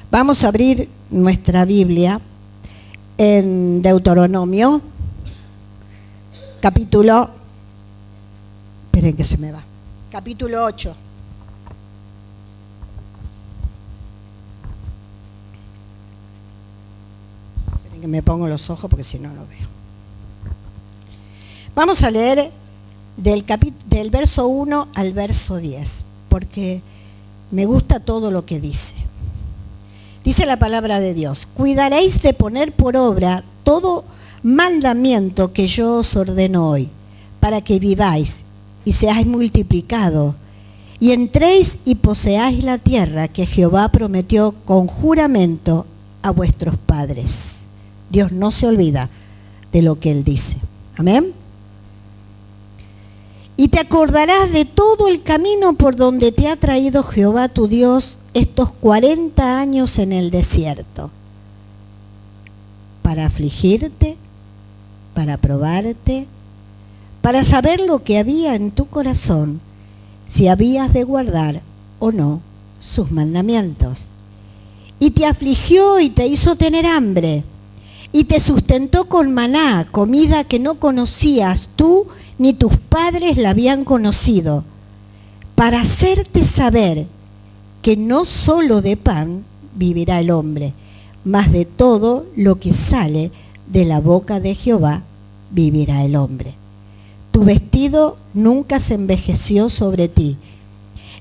Vamos a abrir nuestra Biblia en Deuteronomio, capítulo 8. Esperen que me pongo los ojos porque si no, no veo. Vamos a leer del verso 1 al verso 10, porque me gusta todo lo que dice. Dice la palabra de Dios: cuidaréis de poner por obra todo mandamiento que yo os ordeno hoy, para que viváis y seáis multiplicados, y entréis y poseáis la tierra que Jehová prometió con juramento a vuestros padres. Dios no se olvida de lo que Él dice. Amén. Y te acordarás de todo el camino por donde te ha traído Jehová tu Dios estos 40 años en el desierto, para afligirte, para probarte, para saber lo que había en tu corazón, si habías de guardar o no sus mandamientos. Y te afligió y te hizo tener hambre, y te sustentó con maná, comida que no conocías tú ni tus padres la habían conocido, para hacerte saber que no solo de pan vivirá el hombre, mas de todo lo que sale de la boca de Jehová vivirá el hombre. Tu vestido nunca se envejeció sobre ti,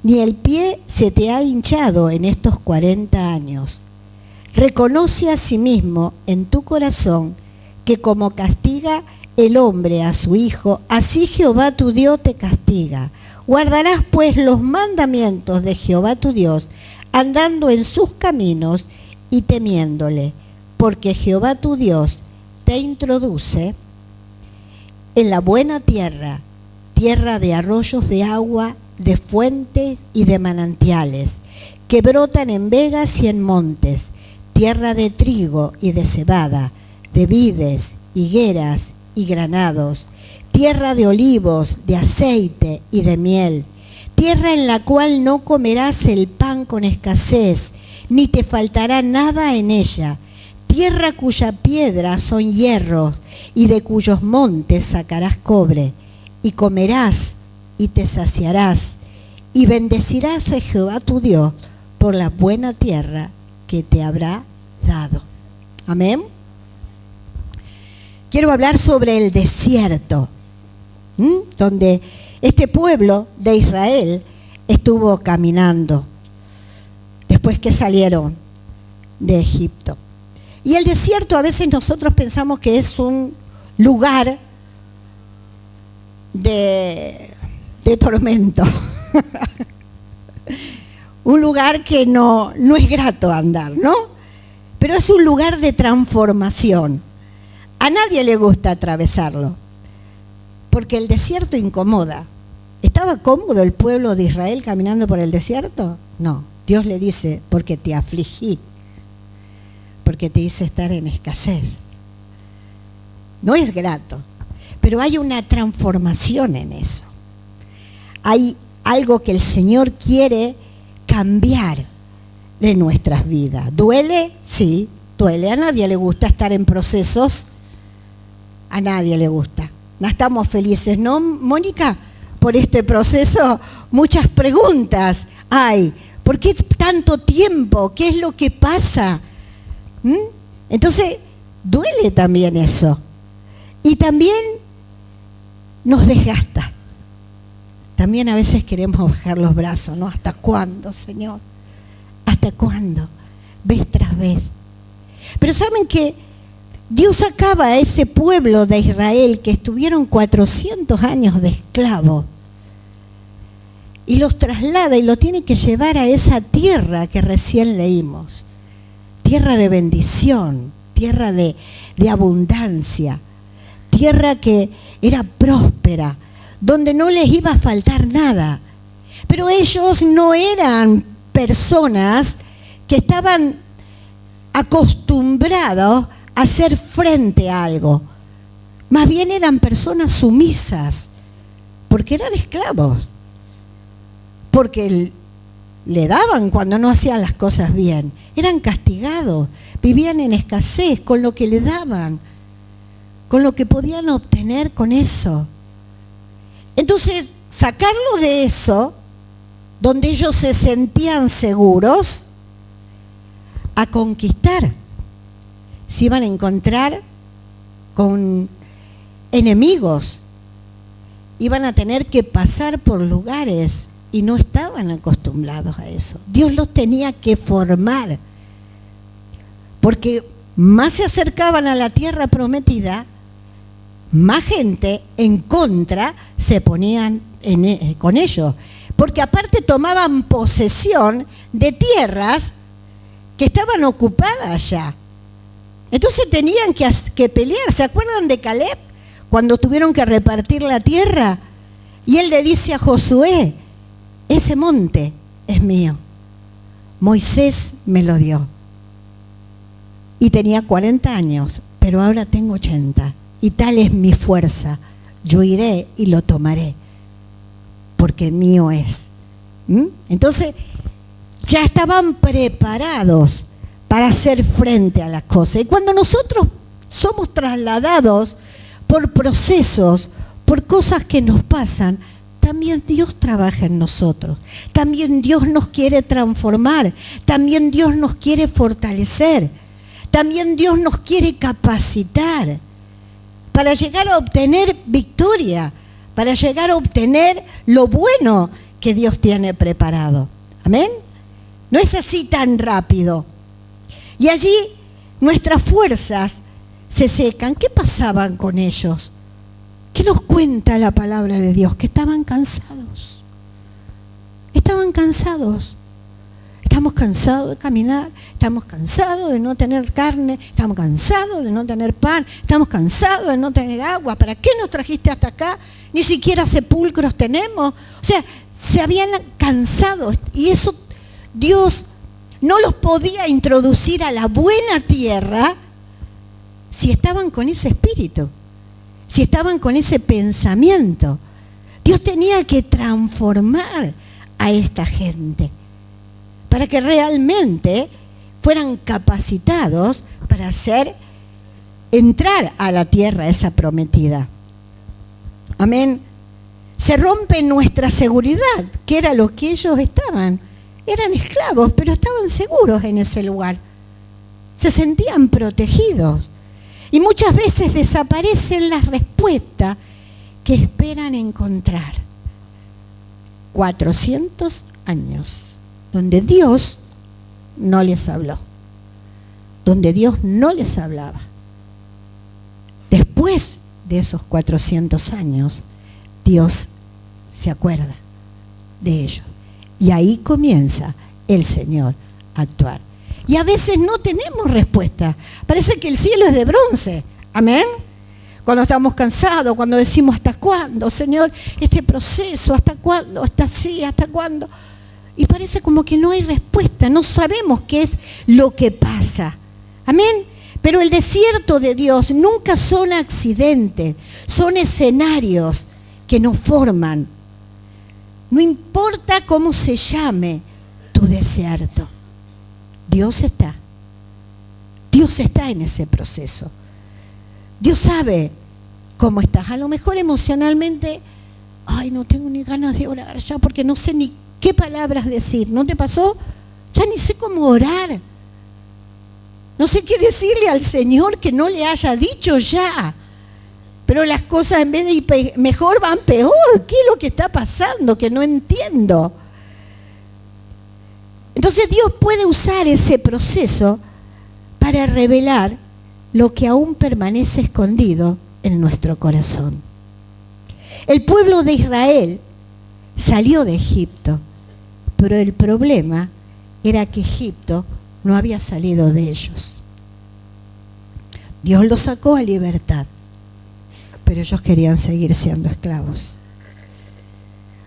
ni el pie se te ha hinchado en estos 40 años. Reconoce a sí mismo en tu corazón que como castiga el hombre a su hijo, así Jehová tu Dios te castiga. Guardarás pues los mandamientos de Jehová tu Dios, andando en sus caminos y temiéndole, porque Jehová tu Dios te introduce en la buena tierra, tierra de arroyos de agua, de fuentes y de manantiales, que brotan en vegas y en montes, tierra de trigo y de cebada, de vides, higueras y granados, tierra de olivos, de aceite y de miel, tierra en la cual no comerás el pan con escasez, ni te faltará nada en ella, tierra cuya piedra son hierros, y de cuyos montes sacarás cobre, y comerás y te saciarás, y bendecirás a Jehová tu Dios por la buena tierra que te habrá dado. Amén. Quiero hablar sobre el desierto, donde este pueblo de Israel estuvo caminando después que salieron de Egipto. Y el desierto a veces nosotros pensamos que es un lugar de tormento, un lugar que no es grato andar, ¿no? Pero es un lugar de transformación. A nadie le gusta atravesarlo, porque el desierto incomoda. ¿Estaba cómodo el pueblo de Israel caminando por el desierto? No. Dios le dice: porque te afligí, porque te hice estar en escasez. No es grato, pero hay una transformación en eso. Hay algo que el Señor quiere cambiar de nuestras vidas. ¿Duele? Sí, duele. A nadie le gusta estar en procesos. A nadie le gusta. No estamos felices, ¿no, Mónica? Por este proceso, muchas preguntas hay. ¿Por qué tanto tiempo? ¿Qué es lo que pasa? Entonces, duele también eso. Y también nos desgasta. También a veces queremos bajar los brazos, ¿no? ¿Hasta cuándo, Señor? ¿Hasta cuándo? Vez tras vez. Pero ¿saben qué? Dios sacaba a ese pueblo de Israel que estuvieron 400 años de esclavos y los traslada y lo tiene que llevar a esa tierra que recién leímos. Tierra de bendición, tierra de abundancia, tierra que era próspera, donde no les iba a faltar nada. Pero ellos no eran personas que estaban acostumbrados a hacer frente a algo. Más bien eran personas sumisas, porque eran esclavos. Porque le daban cuando no hacían las cosas bien. Eran castigados, vivían en escasez con lo que le daban, con lo que podían obtener con eso. Entonces, sacarlo de eso, donde ellos se sentían seguros, a conquistar. Se iban a encontrar con enemigos, iban a tener que pasar por lugares y no estaban acostumbrados a eso. Dios los tenía que formar, porque más se acercaban a la tierra prometida, más gente en contra se ponían con ellos, porque aparte tomaban posesión de tierras que estaban ocupadas ya. Entonces tenían que pelear. ¿Se acuerdan de Caleb? Cuando tuvieron que repartir la tierra, y él le dice a Josué, ese monte es mío, Moisés me lo dio. Y tenía 40 años, pero ahora tengo 80, y tal es mi fuerza, yo iré y lo tomaré, porque mío es. Entonces, ya estaban preparados para hacer frente a las cosas. Y cuando nosotros somos trasladados por procesos, por cosas que nos pasan, también Dios trabaja en nosotros. También Dios nos quiere transformar. También Dios nos quiere fortalecer. También Dios nos quiere capacitar para llegar a obtener victoria, para llegar a obtener lo bueno que Dios tiene preparado. Amén. No es así tan rápido. Y allí nuestras fuerzas se secan. ¿Qué pasaban con ellos? ¿Qué nos cuenta la palabra de Dios? Que estaban cansados. Estaban cansados. Estamos cansados de caminar, estamos cansados de no tener carne, estamos cansados de no tener pan, estamos cansados de no tener agua. ¿Para qué nos trajiste hasta acá? Ni siquiera sepulcros tenemos. O sea, se habían cansado, y eso Dios no los podía introducir a la buena tierra si estaban con ese espíritu, si estaban con ese pensamiento. Dios tenía que transformar a esta gente para que realmente fueran capacitados para entrar a la tierra esa prometida. Amén. Se rompe nuestra seguridad, que era lo que ellos estaban. Eran esclavos, pero estaban seguros en ese lugar. Se sentían protegidos. Y muchas veces desaparecen las respuestas que esperan encontrar. 400 años donde Dios no les habló, donde Dios no les hablaba. Después de esos 400 años, Dios se acuerda de ellos. Y ahí comienza el Señor a actuar. Y a veces no tenemos respuesta. Parece que el cielo es de bronce. Amén. Cuando estamos cansados, cuando decimos, ¿hasta cuándo, Señor, este proceso? ¿Hasta cuándo? ¿Está así? ¿Hasta cuándo? Y parece como que no hay respuesta. No sabemos qué es lo que pasa. Amén. Pero el desierto de Dios nunca son accidentes. Son escenarios que nos forman. No importa cómo se llame tu desierto. Dios está. Dios está en ese proceso. Dios sabe cómo estás. A lo mejor emocionalmente, ay, no tengo ni ganas de orar ya porque no sé ni qué palabras decir. ¿No te pasó? Ya ni sé cómo orar. No sé qué decirle al Señor que no le haya dicho ya. Pero las cosas en vez de ir mejor van peor. ¿Qué es lo que está pasando? Que no entiendo. Entonces Dios puede usar ese proceso para revelar lo que aún permanece escondido en nuestro corazón. El pueblo de Israel salió de Egipto, pero el problema era que Egipto no había salido de ellos. Dios los sacó a libertad, pero ellos querían seguir siendo esclavos.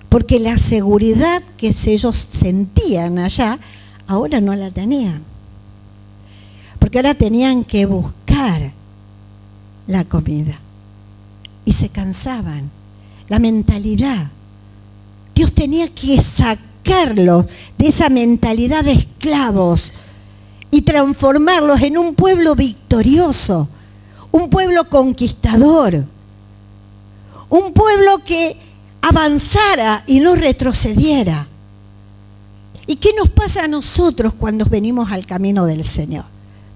Porque la seguridad que ellos sentían allá, ahora no la tenían. Porque ahora tenían que buscar la comida. Y se cansaban. La mentalidad. Dios tenía que sacarlos de esa mentalidad de esclavos y transformarlos en un pueblo victorioso, un pueblo conquistador, un pueblo que avanzara y no retrocediera. ¿Y qué nos pasa a nosotros cuando venimos al camino del Señor?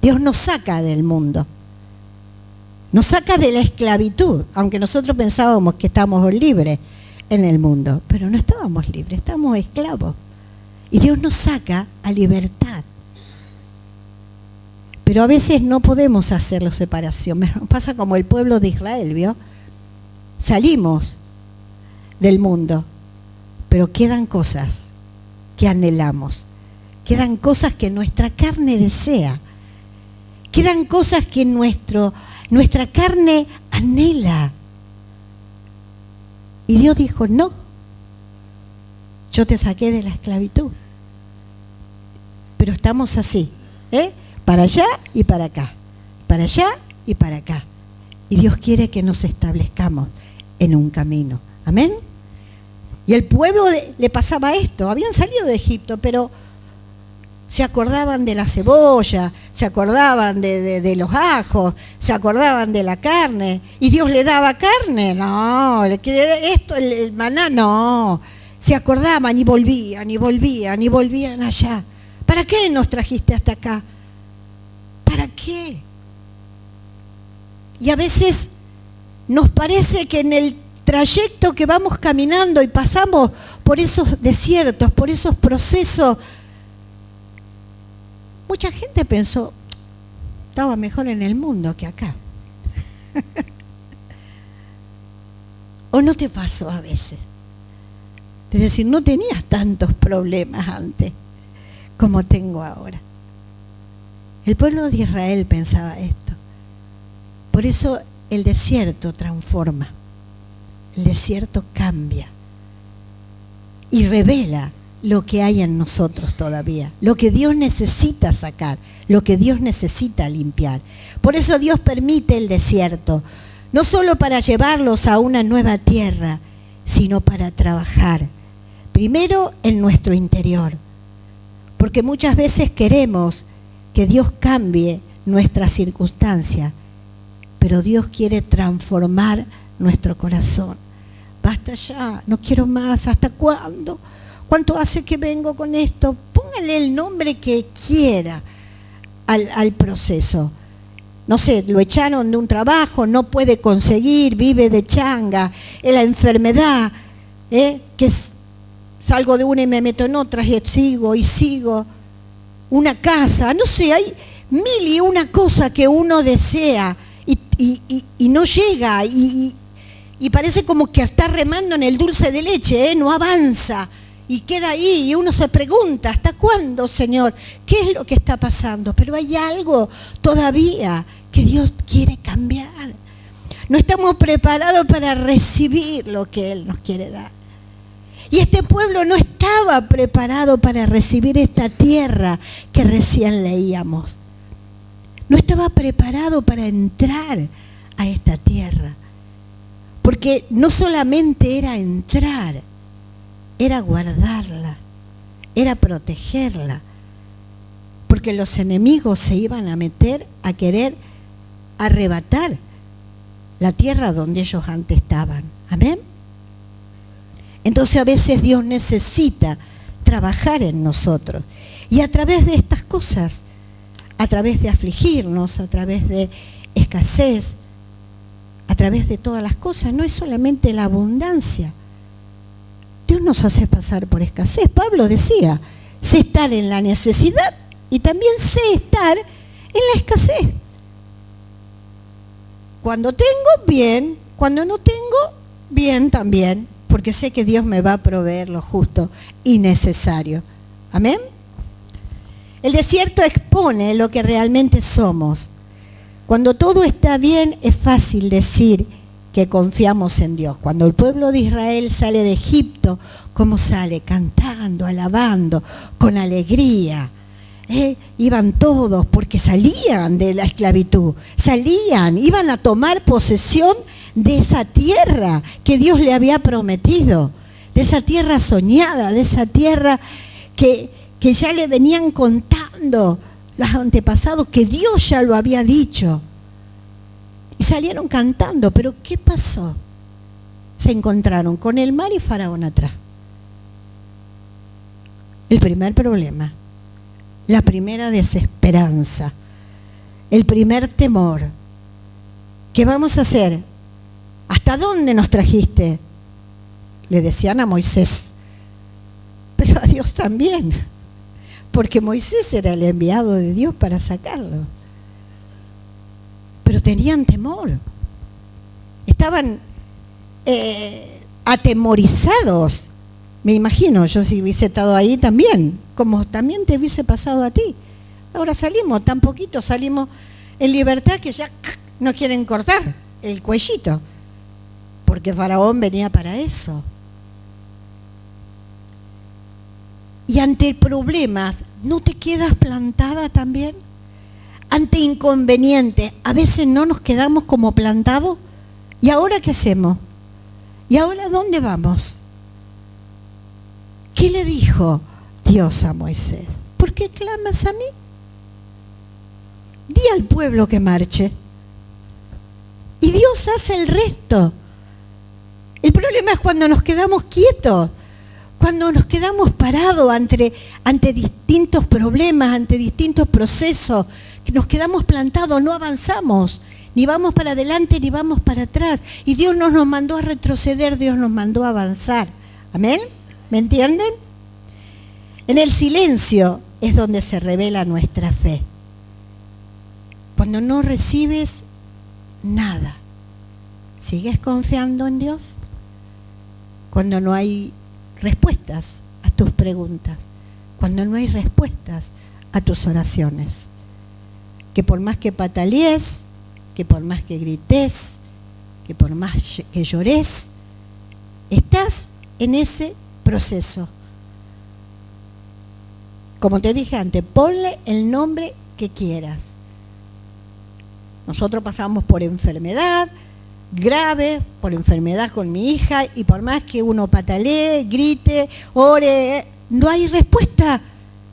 Dios nos saca del mundo, nos saca de la esclavitud, aunque nosotros pensábamos que estábamos libres en el mundo, pero no estábamos libres, estábamos esclavos. Y Dios nos saca a libertad. Pero a veces no podemos hacer la separación. Nos pasa como el pueblo de Israel, ¿vio? Salimos del mundo, pero quedan cosas que anhelamos, quedan cosas que nuestra carne desea, quedan cosas que nuestra carne anhela. Y Dios dijo, no, yo te saqué de la esclavitud. Pero estamos así, para allá y para acá, para allá y para acá. Y Dios quiere que nos establezcamos en un camino. Amén. Y el pueblo le pasaba esto, habían salido de Egipto, pero se acordaban de la cebolla, se acordaban de los ajos, se acordaban de la carne, y Dios le daba carne, no, esto, el maná, no, se acordaban y volvían, y volvían, y volvían allá. ¿Para qué nos trajiste hasta acá? ¿Para qué? Y a veces nos parece que en el trayecto que vamos caminando y pasamos por esos desiertos, por esos procesos, mucha gente pensó, estaba mejor en el mundo que acá. ¿O no te pasó a veces? Es decir, no tenías tantos problemas antes como tengo ahora. El pueblo de Israel pensaba esto. Por eso el desierto transforma, el desierto cambia y revela lo que hay en nosotros todavía, lo que Dios necesita sacar, lo que Dios necesita limpiar. Por eso Dios permite el desierto, no solo para llevarlos a una nueva tierra, sino para trabajar, primero en nuestro interior, porque muchas veces queremos que Dios cambie nuestras circunstancias, pero Dios quiere transformar nuestro corazón. Basta ya, no quiero más, ¿hasta cuándo? ¿Cuánto hace que vengo con esto? Póngale el nombre que quiera al proceso. No sé, lo echaron de un trabajo, no puede conseguir, vive de changa, la enfermedad, que salgo de una y me meto en otra y sigo y sigo. Una casa, no sé, hay mil y una cosa que uno desea y no llega y parece como que está remando en el dulce de leche, no avanza. Y queda ahí y uno se pregunta, ¿hasta cuándo, Señor? ¿Qué es lo que está pasando? Pero hay algo todavía que Dios quiere cambiar. No estamos preparados para recibir lo que Él nos quiere dar. Y este pueblo no estaba preparado para recibir esta tierra que recién leíamos. No estaba preparado para entrar a esta tierra. Porque no solamente era entrar, era guardarla, era protegerla, porque los enemigos se iban a meter a querer arrebatar la tierra donde ellos antes estaban. Amén. Entonces a veces Dios necesita trabajar en nosotros y a través de estas cosas, a través de afligirnos, a través de escasez, a través de todas las cosas, no es solamente la abundancia. Dios nos hace pasar por escasez. Pablo decía, sé estar en la necesidad y también sé estar en la escasez. Cuando tengo, bien. Cuando no tengo, bien también. Porque sé que Dios me va a proveer lo justo y necesario. Amén. El desierto expone lo que realmente somos. Cuando todo está bien, es fácil decir que confiamos en Dios. Cuando el pueblo de Israel sale de Egipto, ¿cómo sale? Cantando, alabando, con alegría. Iban todos porque salían de la esclavitud, iban a tomar posesión de esa tierra que Dios le había prometido. de esa tierra soñada, de esa tierra que ya le venían contando los antepasados, que Dios ya lo había dicho. Y salieron cantando, pero ¿qué pasó? Se encontraron con el mar y Faraón atrás. El primer problema, la primera desesperanza, el primer temor. ¿Qué vamos a hacer? ¿Hasta dónde nos trajiste? Le decían a Moisés, pero a Dios también, porque Moisés era el enviado de Dios para sacarlo. Pero tenían temor, estaban atemorizados. Me imagino, yo si hubiese estado ahí también, como también te hubiese pasado a ti. Ahora salimos, tan poquito salimos en libertad que ya nos quieren cortar el cuellito, porque Faraón venía para eso. Y ante problemas, ¿no te quedas plantada también? Ante inconvenientes, a veces no nos quedamos como plantados. ¿Y ahora qué hacemos? ¿Y ahora dónde vamos? ¿Qué le dijo Dios a Moisés? ¿Por qué clamas a mí? Di al pueblo que marche. Y Dios hace el resto. El problema es cuando nos quedamos quietos, cuando nos quedamos parados ante distintos problemas, ante distintos procesos, que nos quedamos plantados, no avanzamos, ni vamos para adelante ni vamos para atrás. Y Dios no nos mandó a retroceder, Dios nos mandó a avanzar. ¿Amén? ¿Me entienden? En el silencio es donde se revela nuestra fe. Cuando no recibes nada, ¿sigues confiando en Dios? Cuando no hay respuestas a tus preguntas, cuando no hay respuestas a tus oraciones, que por más que patalees, que por más que grites, que por más que llores, estás en ese proceso. Como te dije antes, ponle el nombre que quieras. Nosotros pasamos por enfermedad grave, por enfermedad con mi hija, y por más que uno patalee, grite, ore, no hay respuesta.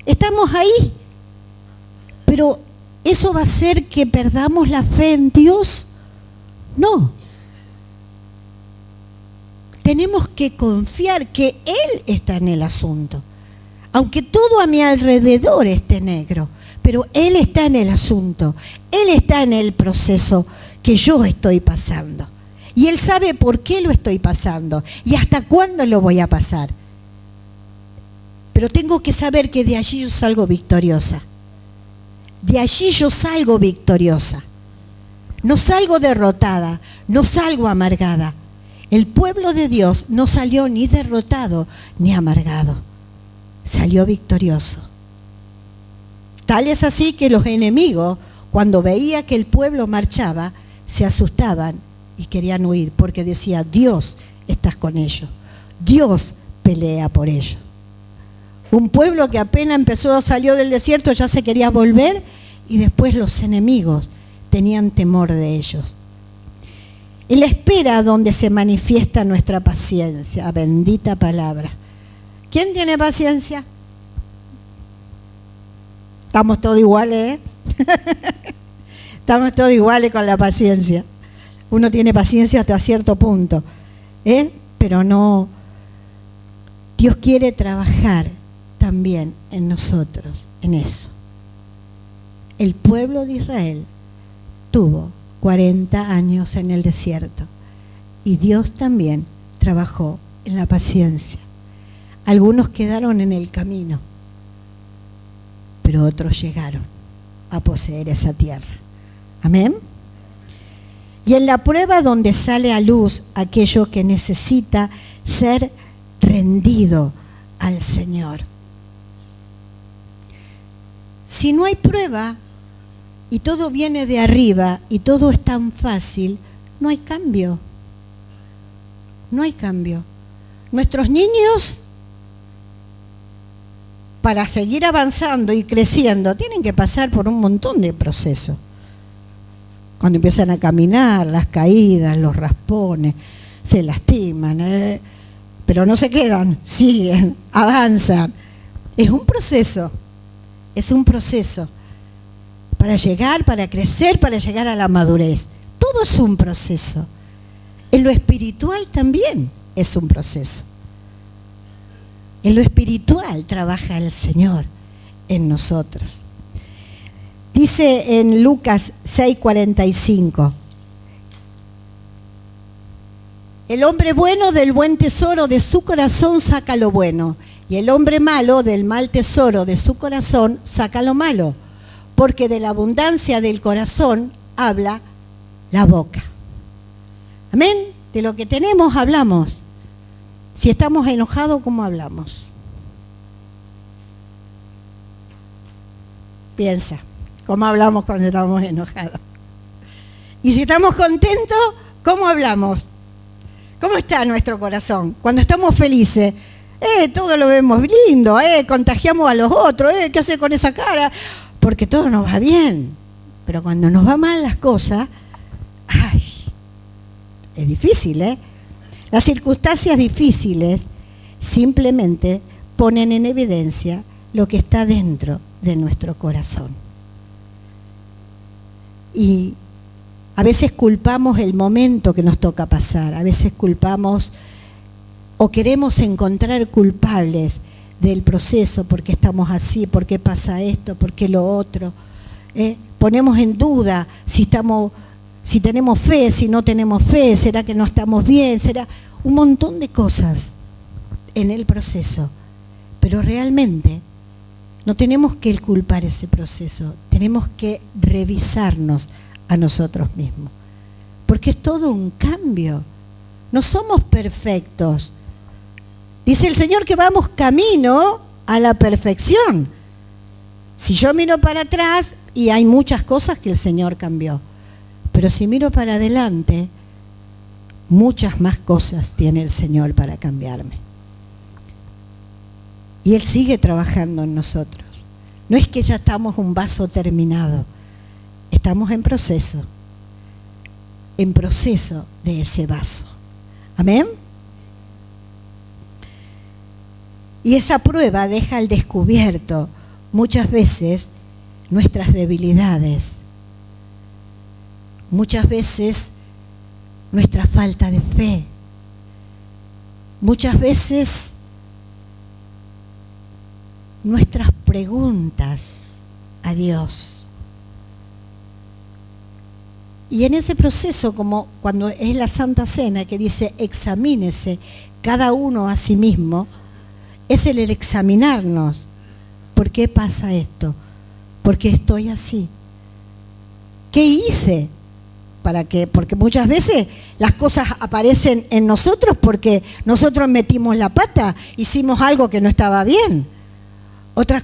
Estamos ahí. Pero ¿eso va a hacer que perdamos la fe en Dios? No. Tenemos que confiar que Él está en el asunto. Aunque todo a mi alrededor esté negro, pero Él está en el asunto. Él está en el proceso que yo estoy pasando. Y Él sabe por qué lo estoy pasando y hasta cuándo lo voy a pasar. Pero tengo que saber que de allí yo salgo victoriosa. De allí yo salgo victoriosa. No salgo derrotada, no salgo amargada. El pueblo de Dios no salió ni derrotado ni amargado. Salió victorioso. Tal es así que los enemigos, cuando veía que el pueblo marchaba, se asustaban y querían huir, porque decía, Dios está con ellos. Dios pelea por ellos. Un pueblo que apenas salió del desierto, ya se quería volver, y después los enemigos tenían temor de ellos. En la espera donde se manifiesta nuestra paciencia, bendita palabra. ¿Quién tiene paciencia? Estamos todos iguales, ¿eh? Estamos todos iguales con la paciencia. Uno tiene paciencia hasta cierto punto, ¿eh? Pero no. Dios quiere trabajar también en nosotros, en eso. El pueblo de Israel tuvo 40 años en el desierto y Dios también trabajó en la paciencia. Algunos quedaron en el camino, pero otros llegaron a poseer esa tierra. Amén. Y en la prueba donde sale a luz aquello que necesita ser rendido al Señor. Si no hay prueba y todo viene de arriba y todo es tan fácil, no hay cambio. No hay cambio. Nuestros niños, para seguir avanzando y creciendo, tienen que pasar por un montón de procesos. Cuando empiezan a caminar, las caídas, los raspones, se lastiman, pero no se quedan, siguen, avanzan. Es un proceso para llegar, para crecer, para llegar a la madurez. Todo es un proceso. En lo espiritual también es un proceso. En lo espiritual trabaja el Señor en nosotros. Dice en Lucas 6:45, el hombre bueno del buen tesoro de su corazón saca lo bueno, y el hombre malo del mal tesoro de su corazón saca lo malo, porque de la abundancia del corazón habla la boca. Amén. De lo que tenemos hablamos. Si estamos enojados, ¿cómo hablamos? Piensa, ¿cómo hablamos cuando estamos enojados? Y si estamos contentos, ¿cómo hablamos? ¿Cómo está nuestro corazón? Cuando estamos felices, todo lo vemos lindo, contagiamos a los otros, ¿qué hace con esa cara? Porque todo nos va bien. Pero cuando nos va mal las cosas, ¡ay! Es difícil, ¿eh? Las circunstancias difíciles simplemente ponen en evidencia lo que está dentro de nuestro corazón. Y a veces culpamos el momento que nos toca pasar, a veces culpamos o queremos encontrar culpables del proceso, porque estamos así, por qué pasa esto, por qué lo otro. Ponemos en duda si tenemos fe, si no tenemos fe, será que no estamos bien, será un montón de cosas en el proceso. Pero realmente no tenemos que culpar ese proceso, tenemos que revisarnos a nosotros mismos, porque es todo un cambio. No somos perfectos. Dice el Señor que vamos camino a la perfección. Si yo miro para atrás, y hay muchas cosas que el Señor cambió, pero si miro para adelante, muchas más cosas tiene el Señor para cambiarme. Y Él sigue trabajando en nosotros. No es que ya estamos un vaso terminado, estamos en proceso de ese vaso. ¿Amén? Y esa prueba deja al descubierto muchas veces nuestras debilidades, muchas veces nuestra falta de fe, muchas veces nuestras preguntas a Dios. Y en ese proceso, como cuando es la Santa Cena que dice examínese cada uno a sí mismo, es el examinarnos. ¿Por qué pasa esto? ¿Por qué estoy así? ¿Qué hice? Porque muchas veces las cosas aparecen en nosotros porque nosotros metimos la pata, hicimos algo que no estaba bien. Otras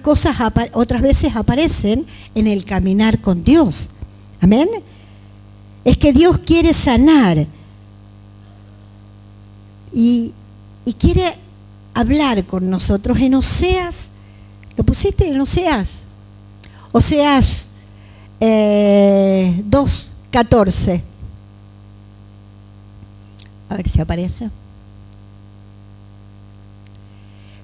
veces aparecen en el caminar con Dios. Amén. Es que Dios quiere sanar y quiere hablar con nosotros en Oseas. ¿Lo pusiste en Oseas? Oseas 2:14. A ver si aparece.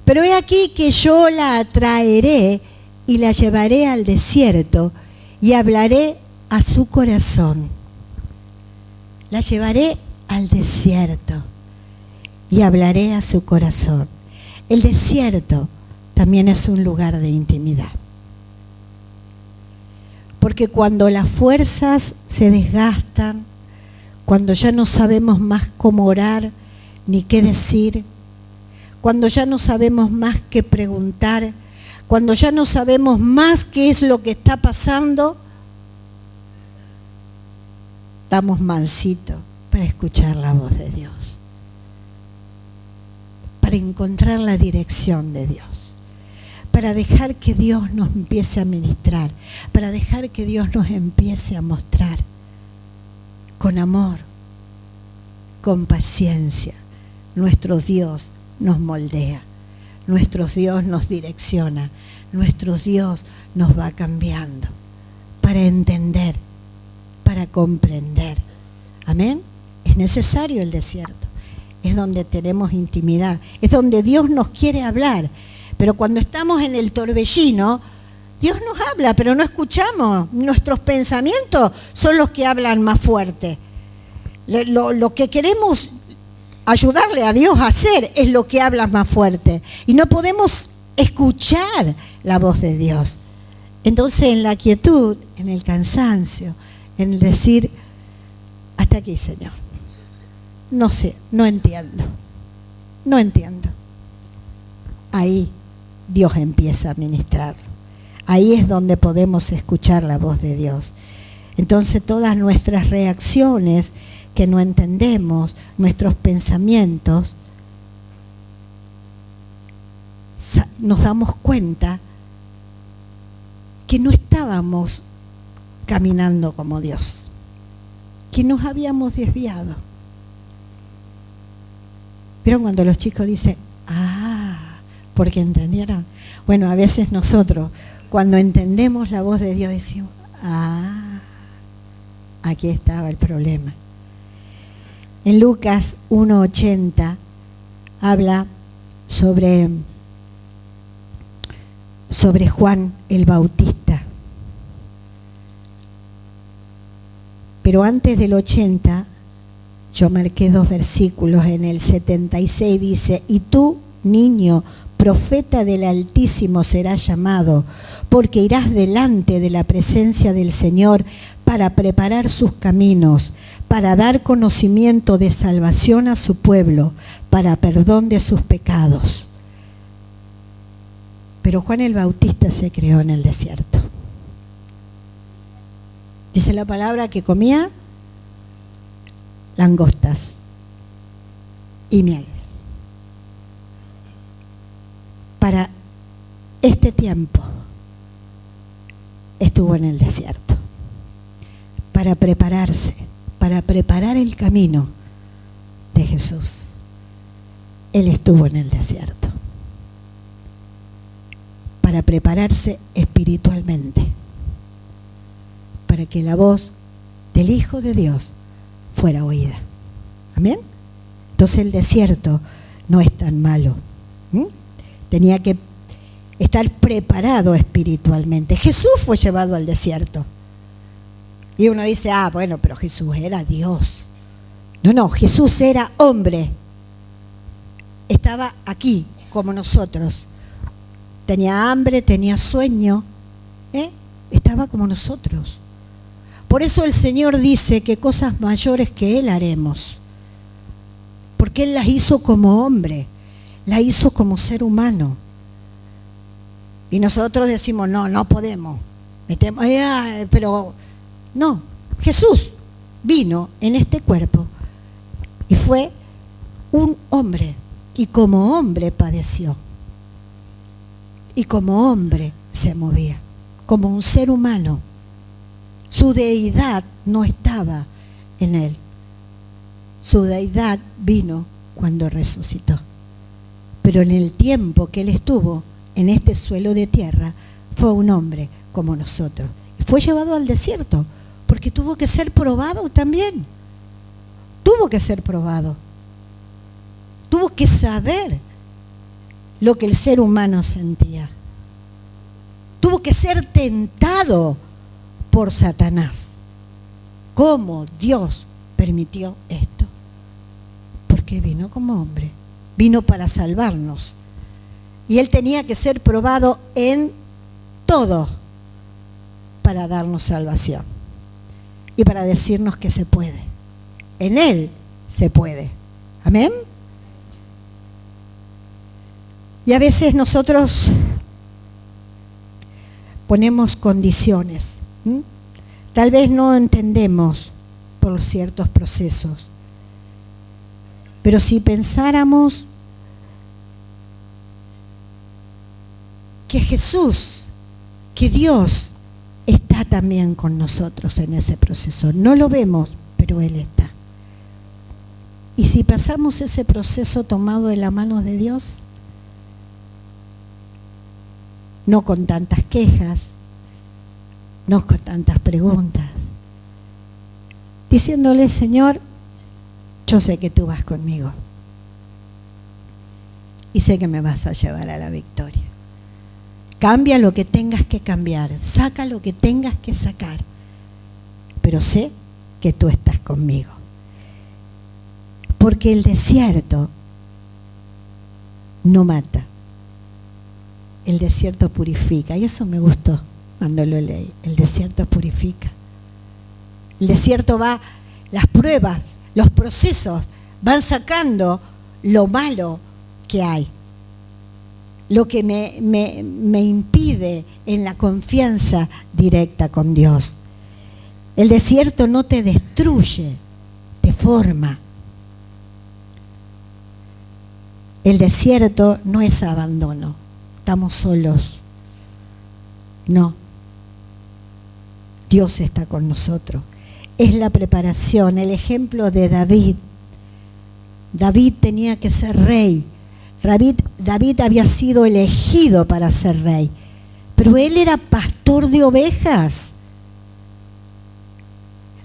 Pero he aquí que yo la atraeré y la llevaré al desierto y hablaré a su corazón. La llevaré al desierto y hablaré a su corazón. El desierto también es un lugar de intimidad. Porque cuando las fuerzas se desgastan, cuando ya no sabemos más cómo orar ni qué decir, cuando ya no sabemos más qué preguntar, cuando ya no sabemos más qué es lo que está pasando, estamos mansitos para escuchar la voz de Dios, para encontrar la dirección de Dios, para dejar que Dios nos empiece a ministrar, para dejar que Dios nos empiece a mostrar con amor, con paciencia. Nuestro Dios nos moldea, nuestro Dios nos direcciona, nuestro Dios nos va cambiando para entender, para comprender. Amén. Es necesario el desierto, es donde tenemos intimidad, es donde Dios nos quiere hablar. Pero cuando estamos en el torbellino, Dios nos habla, pero no escuchamos. Nuestros pensamientos son los que hablan más fuerte. Lo que queremos ayudarle a Dios a hacer es lo que habla más fuerte. Y no podemos escuchar la voz de Dios. Entonces, en la quietud, en el cansancio, en el decir, hasta aquí, Señor. No sé, no entiendo. Ahí Dios empieza a ministrar. Ahí es donde podemos escuchar la voz de Dios. Entonces todas nuestras reacciones que no entendemos, nuestros pensamientos, nos damos cuenta que no estábamos caminando como Dios, que nos habíamos desviado. ¿Vieron cuando los chicos dicen, porque entendieron? Bueno, a veces nosotros, cuando entendemos la voz de Dios, decimos, aquí estaba el problema. En Lucas 1:80 habla sobre Juan el Bautista. Pero antes del 80, yo marqué 2 versículos. En el 76 dice, y tú, niño, profeta del Altísimo serás llamado, porque irás delante de la presencia del Señor para preparar sus caminos, para dar conocimiento de salvación a su pueblo, para perdón de sus pecados. Pero Juan el Bautista se crió en el desierto. Dice la palabra que comía langostas y miel. Para este tiempo estuvo en el desierto, para prepararse, para preparar el camino de Jesús. Él estuvo en el desierto, para prepararse espiritualmente, para que la voz del Hijo de Dios fuera oída. ¿Amén? Entonces el desierto no es tan malo. Tenía que estar preparado espiritualmente. Jesús fue llevado al desierto. Y uno dice, bueno, pero Jesús era Dios. No, Jesús era hombre. Estaba aquí, como nosotros. Tenía hambre, tenía sueño. Estaba como nosotros. Por eso el Señor dice que cosas mayores que Él haremos. Porque Él las hizo como hombre. La hizo como ser humano. Y nosotros decimos, no podemos. Pero no, Jesús vino en este cuerpo y fue un hombre. Y como hombre padeció. Y como hombre se movía. Como un ser humano. Su deidad no estaba en Él. Su deidad vino cuando resucitó. Pero en el tiempo que Él estuvo en este suelo de tierra, fue un hombre como nosotros. Y fue llevado al desierto, porque tuvo que ser probado también. Tuvo que ser probado. Tuvo que saber lo que el ser humano sentía. Tuvo que ser tentado por Satanás. ¿Cómo Dios permitió esto? Porque vino como hombre. Vino para salvarnos. Y Él tenía que ser probado en todo para darnos salvación. Y para decirnos que se puede. En Él se puede. ¿Amén? Y a veces nosotros ponemos condiciones. Tal vez no entendemos por ciertos procesos. Pero si pensáramos que Jesús, que Dios está también con nosotros en ese proceso. No lo vemos, pero Él está. Y si pasamos ese proceso tomado de la mano de Dios, no con tantas quejas, no con tantas preguntas, diciéndole, Señor, yo sé que tú vas conmigo, y sé que me vas a llevar a la victoria. Cambia lo que tengas que cambiar, saca lo que tengas que sacar, pero sé que tú estás conmigo. Porque el desierto no mata, el desierto purifica, y eso me gustó cuando lo leí. El desierto purifica. El desierto va, las pruebas, los procesos van sacando lo malo que hay, lo que me impide en la confianza directa con Dios. El desierto no te destruye, te forma. El desierto no es abandono, estamos solos. No, Dios está con nosotros. Es la preparación, el ejemplo de David. David tenía que ser rey. David había sido elegido para ser rey, pero él era pastor de ovejas.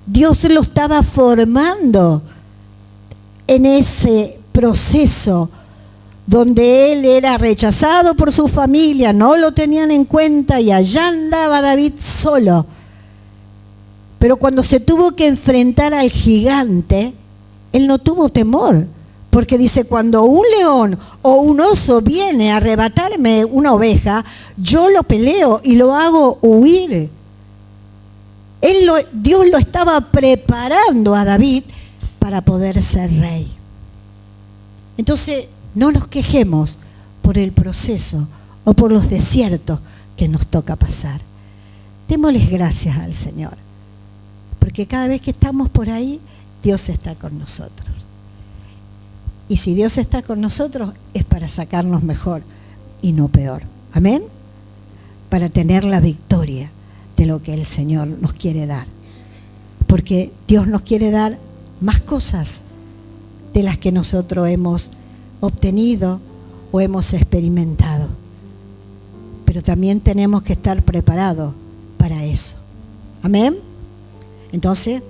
Dios lo estaba formando en ese proceso donde él era rechazado por su familia, no lo tenían en cuenta y allá andaba David solo. Pero cuando se tuvo que enfrentar al gigante, él no tuvo temor. Porque dice, cuando un león o un oso viene a arrebatarme una oveja, yo lo peleo y lo hago huir. Dios lo estaba preparando a David para poder ser rey. Entonces, no nos quejemos por el proceso o por los desiertos que nos toca pasar. Démosles gracias al Señor, porque cada vez que estamos por ahí, Dios está con nosotros. Y si Dios está con nosotros, es para sacarnos mejor y no peor. Amén. Para tener la victoria de lo que el Señor nos quiere dar. Porque Dios nos quiere dar más cosas de las que nosotros hemos obtenido o hemos experimentado. Pero también tenemos que estar preparados para eso. Amén. Entonces,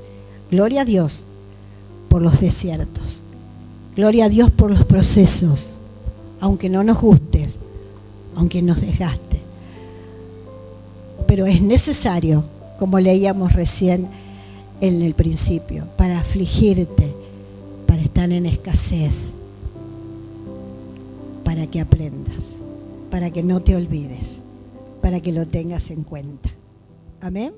gloria a Dios por los desiertos. Gloria a Dios por los procesos, aunque no nos guste, aunque nos desgaste. Pero es necesario, como leíamos recién en el principio, para afligirte, para estar en escasez, para que aprendas, para que no te olvides, para que lo tengas en cuenta. Amén.